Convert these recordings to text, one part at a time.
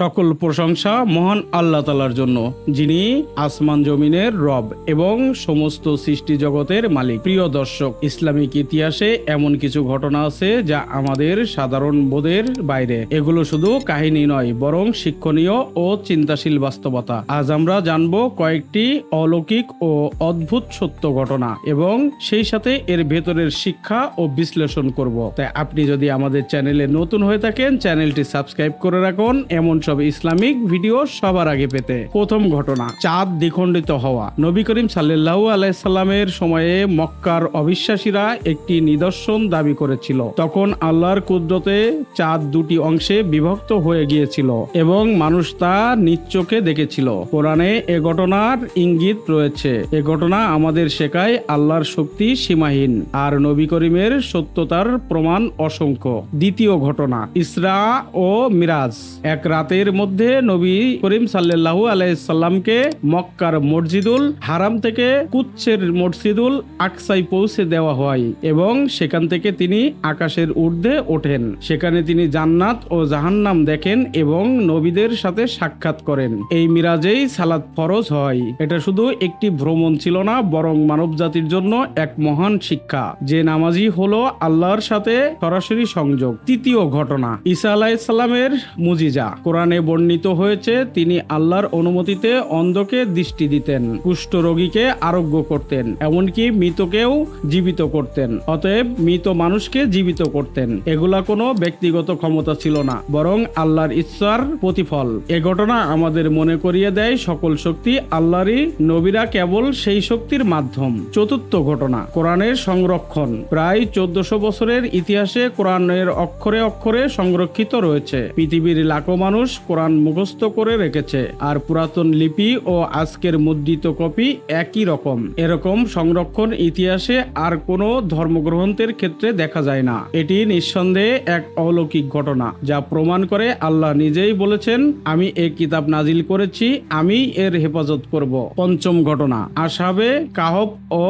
সকল প্রশংসা মহান আল্লাহ তাআলার জন্য, যিনি আসমান জমিনের রব এবং সমস্ত সৃষ্টি জগতের মালিক। প্রিয় দর্শক, ইসলামিক ইতিহাসে এমন কিছু ঘটনা আছে যা আমাদের সাধারণ বোধের বাইরে। এগুলো শুধু কাহিনী নয়, বরং শিক্ষণীয় ও চিন্তাশীল বাস্তবতা। আজ আমরা জানব কয়েকটি অলৌকিক ও অদ্ভুত সত্য ঘটনা এবং সেই সাথে এর ভেতরের শিক্ষা ও বিশ্লেষণ করব। তাই আপনি যদি আমাদের চ্যানেলে নতুন হয়ে থাকেন, চ্যানেলটি সাবস্ক্রাইব করে রাখুন এমন সব ইসলামিক ভিডিও সবার আগে পেতে। প্রথম ঘটনা, চাঁদ দ্বিখণ্ডিত হওয়া। নবী করিম সাল্লাল্লাহু আলাইহি সাল্লামের সময়ে মক্কার অবিশ্বাসীরা একটি নিদর্শন দাবি করেছিল। তখন আল্লাহর কুদরতে চাঁদ দুটি অংশে বিভক্ত হয়ে গিয়েছিল এবং মানুষ তা নিজ চোখে দেখেছিল। কোরআনে এ ঘটনার ইঙ্গিত রয়েছে। এ ঘটনা আমাদের শেখায় আল্লাহর শক্তি সীমাহীন আর নবী করিমের সত্যতার প্রমাণ অসংখ্য। দ্বিতীয় ঘটনা, ইসরা ও মিরাজ। এক রাতের মধ্যে নবী করিম সাল্লাল্লাহু আলাইহি সাল্লামকে মক্কার মসজিদুল হারাম থেকে কুচ্ছের মসজিদুল আকসায় পৌঁছে দেওয়া হয় এবং সেখান থেকে তিনি আকাশের ঊর্ধ্বে ওঠেন। সেখানে তিনি জান্নাত ও জাহান্নাম দেখেন এবং নবীদের সাথে সাক্ষাৎ করেন। এই মিরাজেই সালাত ফরজ হয়। এটা শুধু একটি ভ্রমণ ছিল না, বরং মানব জাতির জন্য এক মহান শিক্ষা যে নামাজি হলো আল্লাহর সাথে সরাসরি সংযোগ। তৃতীয় ঘটনা, ঈসা আলাইহিস সালামের মুজিজা। কোরআনে বর্ণিত হয়েছে তিনি আল্লাহর অনুমতিতে অন্ধকে দৃষ্টি দিতেন, কুষ্ঠ রোগীকে আরোগ্য করতেন, এমনকি মৃতকেও জীবিত করতেন। অতএব মৃত মানুষকে জীবিত করতেন। এগুলা কোনো ব্যক্তিগত ক্ষমতা ছিল না, বরং আল্লাহর ইচ্ছার প্রতিফল। এ ঘটনা আমাদের মনে করিয়ে দেয় সকল শক্তি আল্লাহরই, নবীরা কেবল সেই শক্তির মাধ্যম। চতুর্থ ঘটনা, কোরআনের সংরক্ষণ। প্রায় 1400 বছরের ইতিহাসে কোরআনের অক্ষরে অক্ষরে সংরক্ষিত রয়েছে। পৃথিবীর লাখো মানুষ কোরআন মুখস্থ করে রেখেছে, আর পুরাতন লিপি ও আজকের মুদ্রিত কপি একই রকম। এরকম সংরক্ষণ ইতিহাসে আর কোনো ধর্মগ্রন্থের ক্ষেত্রে দেখা যায় না। এটি নিঃসন্দেহে এক অলৌকিক ঘটনা যা প্রমাণ করে আল্লাহ নিজেই বলেছেন, আমি এই কিতাব নাজিল করেছি, আমি এর হেফাজত করব। পঞ্চম ঘটনা, আসহাবে কাহফ ও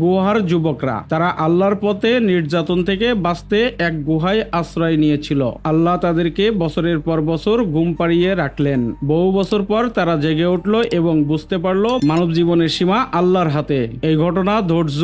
গুহার যুবকরা। তারা আল্লাহর পথে নির্যাতন থেকে বাঁচতে এক গুহায় আশ্রয় নিয়েছিল। আল্লাহ তাদেরকে বছরের পর বছর ঘুম পাড়িয়ে রাখলেন। বহু বছর পর তারা জেগে উঠল এবং বুঝতে পারলো মানব জীবনের সীমা আল্লাহর হাতে। এই ঘটনা ধৈর্য,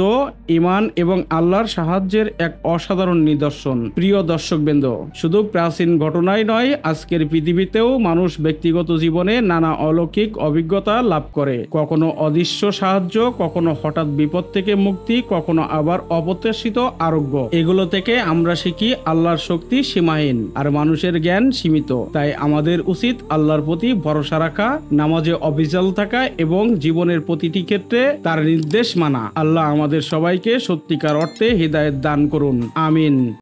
ঈমান এবং আল্লাহর সাহায্যের এক অসাধারণ নিদর্শন। প্রিয় দর্শকবৃন্দ, শুধু প্রাচীন ঘটনাই নয়, আজকের পৃথিবীতেও মানুষ ব্যক্তিগত জীবনে নানা অলৌকিক অভিজ্ঞতা লাভ করে। কখনো অদৃশ্য সাহায্য, কখনো হঠাৎ বিপদ থেকে মুক্তি, কখনো আবার অপ্রত্যাশিত আরোগ্য। এগুলো থেকে আমরা শিখি আল্লাহর শক্তি সীমাহীন আর মানুষের জ্ঞান সীমিত। তাই আমাদের উচিত আল্লাহর প্রতি ভরসা রাখা, নামাজে অবিচল থাকা এবং জীবনের প্রতিটি ক্ষেত্রে তার নির্দেশ মানা। আল্লাহ আমাদের সবাইকে সত্যিকার অর্থে হিদায়াত দান করুন। আমিন।